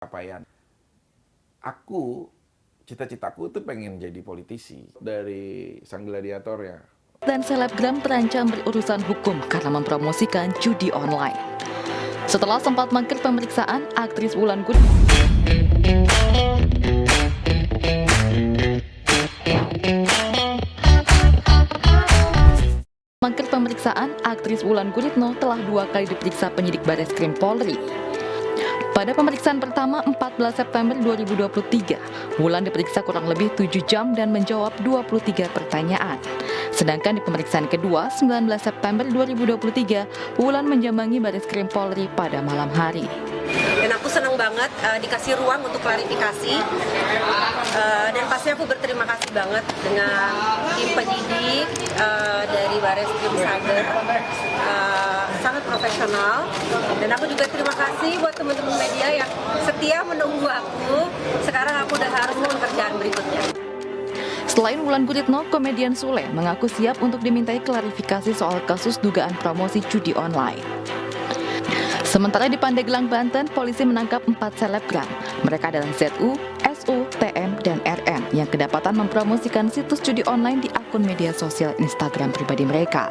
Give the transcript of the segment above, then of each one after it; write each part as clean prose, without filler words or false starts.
Capaian. Cita-citaku tuh pengen jadi politisi dari sang gladiator ya. Dan selebgram terancam berurusan hukum karena mempromosikan judi online. Setelah sempat mangkir pemeriksaan, aktris Wulan Guritno telah 2 kali diperiksa penyidik Bareskrim Polri. Pada pemeriksaan pertama 14 September 2023, Wulan diperiksa kurang lebih 7 jam dan menjawab 23 pertanyaan. Sedangkan di pemeriksaan kedua 19 September 2023, Wulan menjambangi Bareskrim Polri pada malam hari. Dan aku senang banget dikasih ruang untuk klarifikasi, dan pasti aku berterima kasih banget dengan tim penyidik dari Bareskrim Saber, sangat profesional. Dan aku juga terima kasih buat teman-teman media yang setia menunggu aku. Sekarang aku udah harus ke pekerjaan berikutnya. Selain Wulan Guritno, komedian Sule mengaku siap untuk dimintai klarifikasi soal kasus dugaan promosi judi online. Sementara di Pandeglang, Banten, polisi menangkap 4 selebgram. Mereka adalah ZU, SU, TM, dan RM yang kedapatan mempromosikan situs judi online di akun media sosial Instagram pribadi mereka.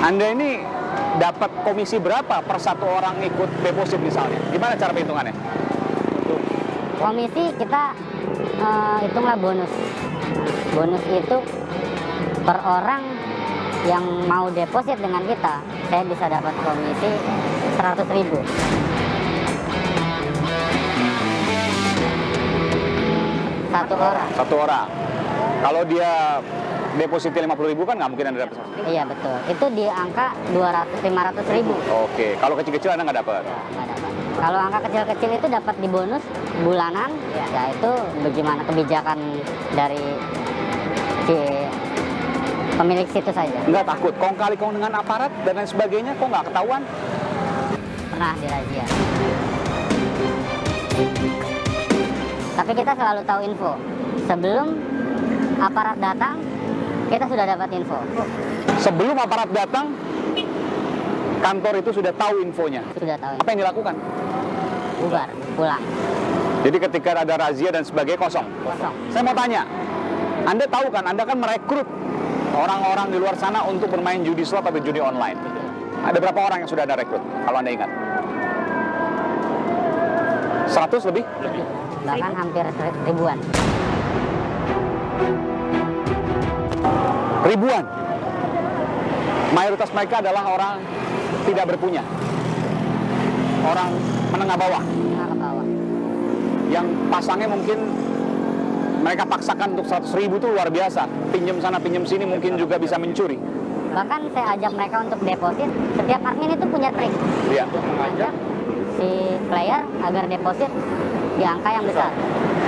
Anda ini dapat komisi berapa per satu orang ikut deposit misalnya? Gimana cara perhitungannya? Komisi kita hitunglah bonus. Bonus itu per orang yang mau deposit dengan kita, saya bisa dapat komisi 100.000. Satu orang. Kalau dia deposit 50.000 kan nggak mungkin Anda dapat. Iya betul. Itu di angka 500.000. Oke. Kalau kecil-kecil Anda nggak dapat. Ya, nggak dapat. Kalau angka kecil-kecil itu dapat di bonus bulanan, ya itu bagaimana kebijakan dari si pemilik situs saja. Nggak takut kong kali kong dengan aparat dan lain sebagainya, kok nggak ketahuan? Pernah dirazia. Tapi kita selalu tahu info. Sebelum aparat datang, kita sudah dapat info. Sebelum aparat datang, kantor itu sudah tahu infonya. Sudah tahu. Apa yang dilakukan? Bubar, pulang. Jadi ketika ada razia dan sebagainya kosong. Saya mau tanya, Anda tahu kan, Anda kan merekrut orang-orang di luar sana untuk bermain judi slot atau judi online. Ada berapa orang yang sudah Anda rekrut, kalau Anda ingat? 100 lebih? Bahkan hampir ribuan. Ribuan. Mayoritas mereka adalah orang tidak berpunya. Orang menengah bawah. Ke bawah. Yang pasangnya mungkin mereka paksakan untuk 100.000 itu luar biasa. Pinjam sana, pinjam sini mungkin juga bisa mencuri. Bahkan saya ajak mereka untuk deposit. Setiap admin itu punya trik. Iya. Mengajak si player agar deposit di angka yang besar.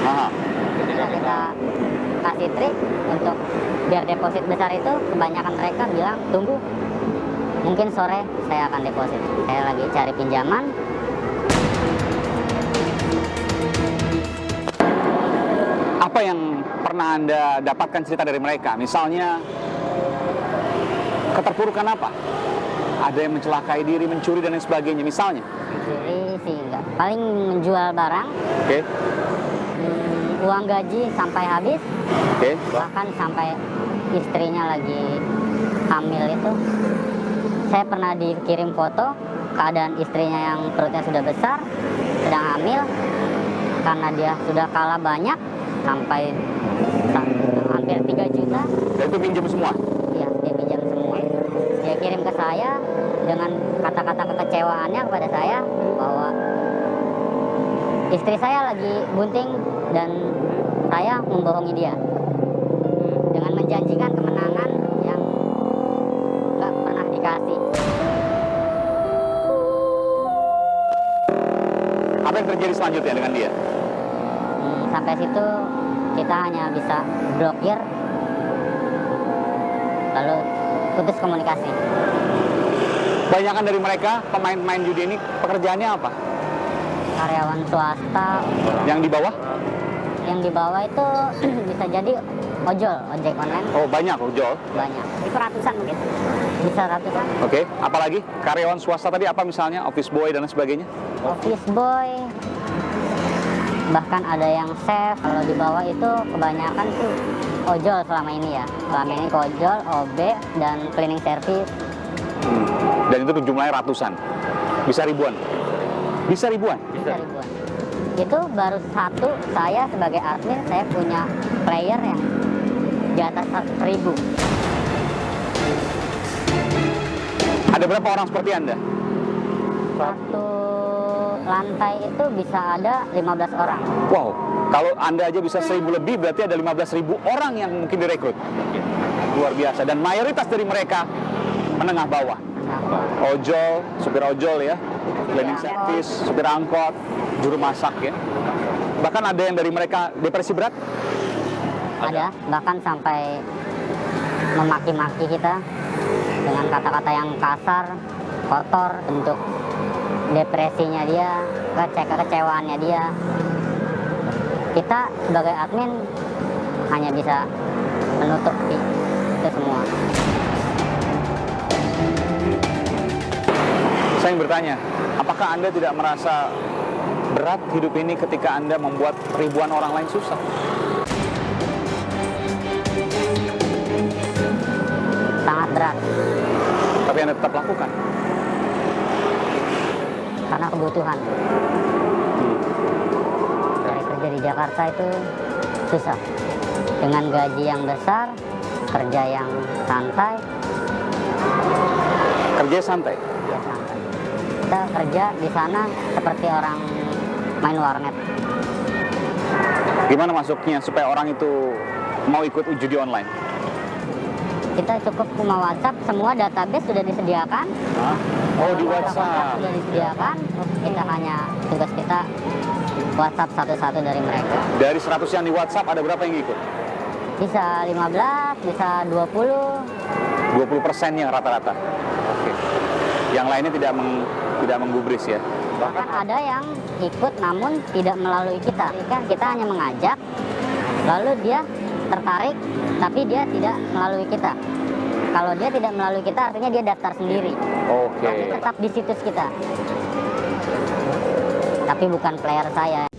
Aha. Ketika kita kasih trik untuk biar deposit besar itu, kebanyakan mereka bilang tunggu, mungkin sore saya akan deposit. Saya lagi cari pinjaman. Apa yang pernah Anda dapatkan cerita dari mereka? Misalnya keterpurukan apa? Ada yang mencelakai diri, mencuri dan lain sebagainya misalnya. Jadi sih enggak. Paling menjual barang. Oke. Uang gaji sampai habis. Oke. Bahkan sampai istrinya lagi hamil itu. Saya pernah dikirim foto keadaan istrinya yang perutnya sudah besar, sedang hamil, karena dia sudah kalah banyak sampai hampir 3 juta. Dan itu pinjam semua? Iya, dia pinjam semua. Dia kirim ke saya dengan kata-kata kekecewaannya kepada saya bahwa istri saya lagi bunting dan saya membohongi dia dengan menjanjikan kemenangan yang nggak pernah dikasih. Apa yang terjadi selanjutnya dengan dia? Sampai situ kita hanya bisa blokir, lalu putus komunikasi. Banyakan dari mereka pemain-pemain judi ini pekerjaannya apa? Karyawan swasta Yang di bawah? yang Yang di bawah itu bisa jadi ojol, ojek online Oh, banyak ojol. banyak. Itu ratusan mungkin. Bisa ratusan. Oke, apalagi karyawan swasta tadi apa misalnya, office boy dan lain sebagainya? Office boy, bahkan ada yang chef. Kalau di bawah itu kebanyakan tuh ojol selama ini ya. Selama ini ojol, OB, dan cleaning service. Dan itu jumlahnya ratusan. Bisa ribuan. Bisa ribuan. Bisa ribuan. Itu baru satu, saya sebagai admin, saya punya player yang di atas 1.000. Ada berapa orang seperti Anda? Satu lantai itu bisa ada 15 orang. Wow, kalau Anda aja bisa 1.000 lebih, berarti ada 15.000 orang yang mungkin direkrut. Luar biasa. Dan mayoritas dari mereka menengah bawah. Ojol, supir ojol ya, cleaning service, supir angkot, juru masak ya. Bahkan ada yang dari mereka depresi berat. Ada, bahkan sampai memaki-maki kita dengan kata-kata yang kasar, kotor, bentuk depresinya dia, kekecewaannya dia. Kita sebagai admin hanya bisa menutupi itu semua. Saya ingin bertanya, apakah Anda tidak merasa berat hidup ini ketika Anda membuat ribuan orang lain susah? Sangat berat, Tapi Anda tetap lakukan. karena kebutuhan. Cari kerja di Jakarta itu susah. Dengan gaji yang besar, kerja yang santai, Kerja santai. ya santai. Kita kerja di sana seperti orang main warnet. Gimana masuknya supaya orang itu mau ikut judi online? Kita cukup cuma WhatsApp, semua database sudah disediakan. Hah? Oh, di WhatsApp. Sudah disediakan, kita hanya tugas kita WhatsApp satu-satu dari mereka. Dari 100 yang di WhatsApp ada berapa yang ikut? Bisa 15, bisa 20. 20%-nya rata-rata. Oke. Yang lainnya tidak menggubris ya. Bahkan ada yang ikut namun tidak melalui kita. Kita hanya mengajak, lalu dia tertarik, tapi dia tidak melalui kita. Kalau dia tidak melalui kita, artinya dia daftar sendiri. Oke. Tapi tetap di situs kita. Tapi bukan player saya.